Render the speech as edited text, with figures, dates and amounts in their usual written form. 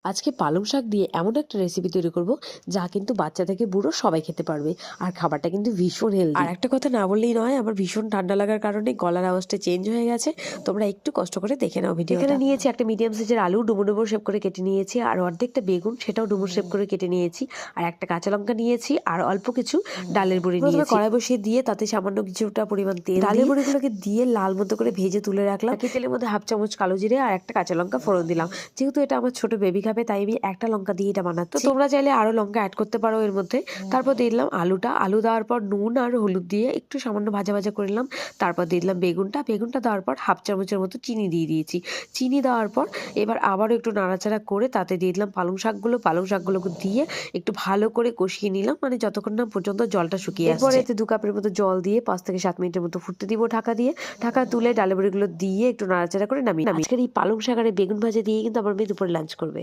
আজকে পালং শাক দিয়ে এমন একটা রেসিপি তৈরি করব যা কিন্তু বাচ্চা থেকে বুড়ো সবাই খেতে পারবে। আর খাবারটা কিন্তু ভীষণ হেলদি। আর একটা কথা না বললেই নয়, আমার ভীষণ ঠান্ডা লাগার কারণে গলার আওয়াজটা চেঞ্জ হয়ে গেছে। তোমরা একটু কষ্ট করে দেখে নাও ভিডিও। এখানে নিয়েছি একটা মিডিয়াম সাইজের আলু, ডুমো ডুমো শেপ করে কেটে নিয়েছি, আর অর্ধেকটা বেগুন, সেটাও ডুমো শেপ করে কেটে নিয়েছি, আর একটা কাঁচা লঙ্কা নিয়েছি, আর অল্প কিছু ডালের বড়ি নিয়েছি। কড়াই বসিয়ে দিয়ে তাতে সামান্য কিছুটা পরিমাণ তেল, ডালের বড়িগুলোকে দিয়ে লাল মতো করে ভেজে তুলে রাখলাম। তেলের মধ্যে হাফ চামচ কালো জিরে আর একটা কাঁচা লঙ্কা ফোড়ন দিলাম। যেহেতু এটা আমার ছোট বেবি খাবে, তাই আমি একটা লঙ্কা দিয়ে এটা বানাচ্ছি। তো তোমরা চাইলে আরো লঙ্কা অ্যাড করতে পারো এর মধ্যে। তারপর দিয়ে দিলাম আলুটা, আলু দেওয়ার পর নুন আর হলুদ দিয়ে একটু সামান্য ভাজা ভাজা করে নিলাম। তারপর দিয়ে দিলাম বেগুনটা দেওয়ার পর হাফ চামচের মতো চিনি দিয়ে দিয়েছি। চিনি দেওয়ার পর এবার আবারও একটু নাড়াচাড়া করে তাতে দিয়ে দিলাম পালং শাকগুলোকে দিয়ে একটু ভালো করে কষিয়ে নিলাম, মানে যতক্ষণ না পর্যন্ত জলটা শুকিয়ে আসছে। এরপরে এতে 2 কাপের মতো জল দিয়ে 5 থেকে 7 মিনিটের মতো ফুটতে দিব ঢাকা দিয়ে। ঢাকা তুলে ডালের বড়িগুলো দিয়ে একটু নাড়াচাড়া করে নামিয়ে। আজকের এই পালং শাক আর বেগুন ভাজা দিয়ে কিন্তু আমার মেয়ে দুপুরে লাঞ্চ করবে।